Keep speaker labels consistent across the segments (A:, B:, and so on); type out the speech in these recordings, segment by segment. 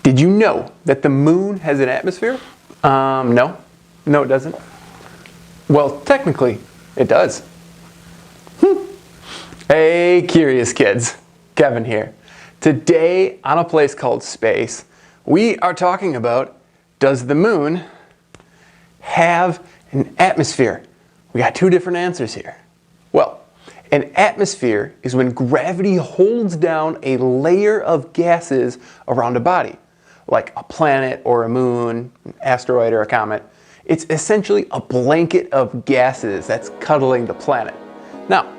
A: Did you know that the moon has an atmosphere? No. No, it doesn't. Well, technically, it does. Hey, curious kids. Kevin here. Today, on a place called space, we are talking about, does the moon have an atmosphere? We got two different answers here. Well, an atmosphere is when gravity holds down a layer of gases around a body, like a planet or a moon, an asteroid or a comet. It's essentially a blanket of gases that's cuddling the planet. Now,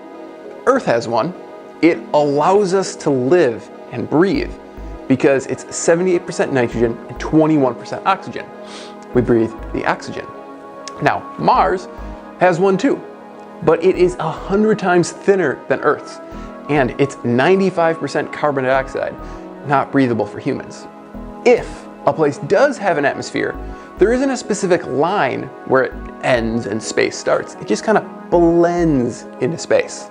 A: Earth has one. It allows us to live and breathe because it's 78% nitrogen and 21% oxygen. We breathe the oxygen. Now, Mars has one too, but it is 100 times thinner than Earth's, and it's 95% carbon dioxide, not breathable for humans. If a place does have an atmosphere, there isn't a specific line where it ends and space starts. It just kind of blends into space.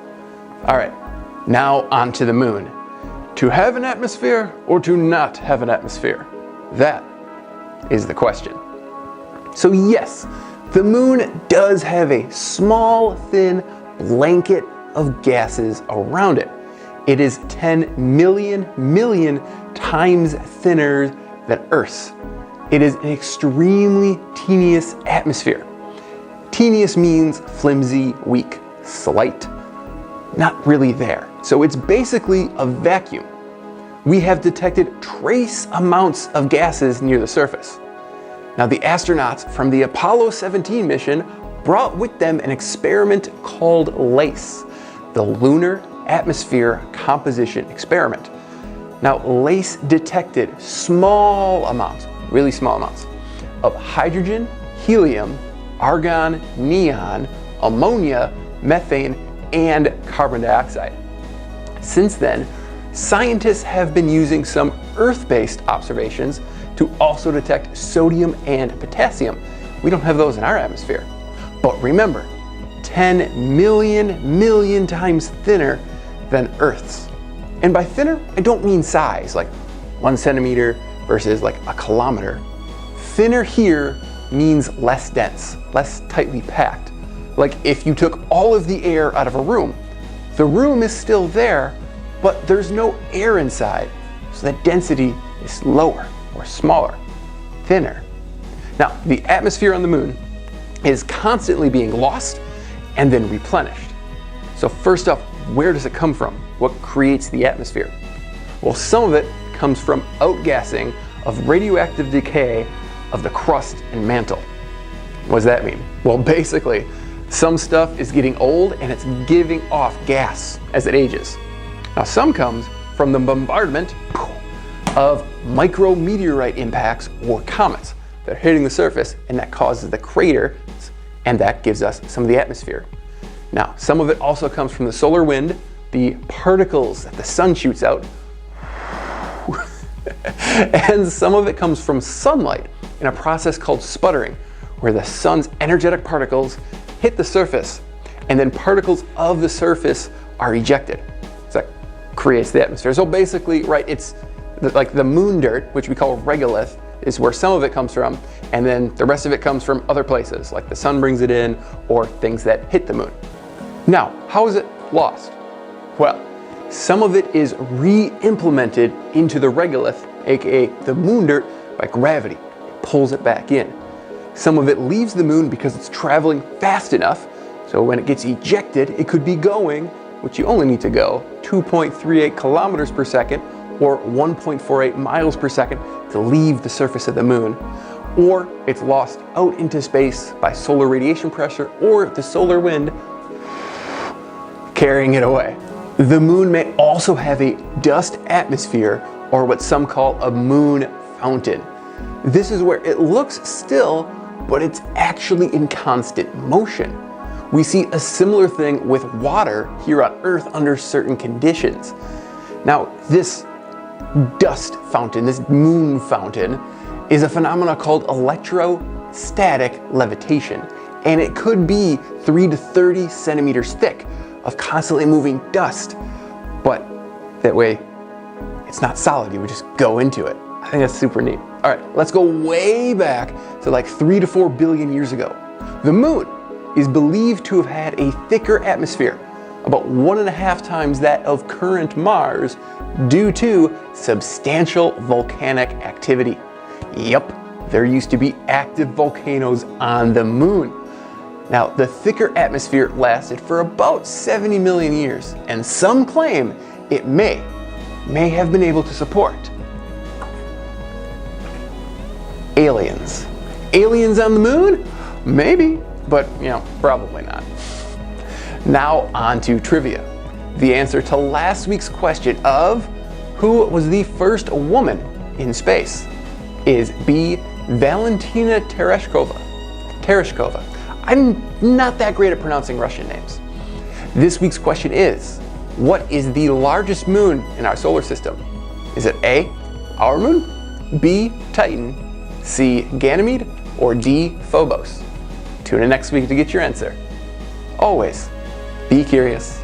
A: All right, now on to the moon. To have an atmosphere or to not have an atmosphere? That is the question. So yes, the moon does have a small, thin blanket of gases around it. It is 10 million times thinner than Earth's. It is an extremely tenuous atmosphere. Tenuous means flimsy, weak, slight, not really there. So it's basically a vacuum. We have detected trace amounts of gases near the surface. Now, the astronauts from the Apollo 17 mission brought with them an experiment called LACE, the Lunar Atmosphere Composition Experiment. Now, LACE detected small amounts, really small amounts, of hydrogen, helium, argon, neon, ammonia, methane, and carbon dioxide. Since then, scientists have been using some Earth-based observations to also detect sodium and potassium. We don't have those in our atmosphere. But remember, 10 million times thinner than Earth's. And by thinner, I don't mean size, like 1 centimeter versus like a kilometer. Thinner here means less dense, less tightly packed. Like if you took all of the air out of a room, the room is still there, but there's no air inside, so the density is lower or smaller, thinner. Now, the atmosphere on the moon is constantly being lost and then replenished. So first off, where does it come from? What creates the atmosphere? Well, some of it comes from outgassing of radioactive decay of the crust and mantle. What does that mean? Well, basically, some stuff is getting old and it's giving off gas as it ages. Now, some comes from the bombardment of micrometeorite impacts or comets that are hitting the surface, and that causes the crater, and that gives us some of the atmosphere. Now, some of it also comes from the solar wind, the particles that the sun shoots out, and some of it comes from sunlight in a process called sputtering, where the sun's energetic particles hit the surface, and then particles of the surface are ejected. So that creates the atmosphere. So basically, right, it's like the moon dirt, which we call regolith, is where some of it comes from, and then the rest of it comes from other places, like the sun brings it in, or things that hit the moon. Now, how is it lost? Well, some of it is re-implemented into the regolith, aka the moon dirt, by gravity. It pulls it back in. Some of it leaves the moon because it's traveling fast enough, so when it gets ejected, it could be going, which you only need to go, 2.38 kilometers per second, or 1.48 miles per second to leave the surface of the moon, or it's lost out into space by solar radiation pressure or the solar wind carrying it away. The moon may also have a dust atmosphere, or what some call a moon fountain. This is where it looks still, but it's actually in constant motion. We see a similar thing with water here on Earth under certain conditions. Now, this dust fountain, this moon fountain, is a phenomenon called electrostatic levitation, and it could be 3 to 30 centimeters thick of constantly moving dust, but that way it's not solid, you would just go into it. I think that's super neat. All right, let's go way back to like 3 to 4 billion years ago. The moon is believed to have had a thicker atmosphere, about 1.5 times that of current Mars, due to substantial volcanic activity. Yup, there used to be active volcanoes on the moon. Now, the thicker atmosphere lasted for about 70 million years, and some claim it may have been able to support aliens. Aliens on the moon? Maybe, but probably not. Now on to trivia. The answer to last week's question of who was the first woman in space is B. Valentina Tereshkova. I'm not that great at pronouncing Russian names. This week's question is, what is the largest moon in our solar system? Is it A, our moon, B, Titan, C, Ganymede, or D, Phobos? Tune in next week to get your answer. Always be curious.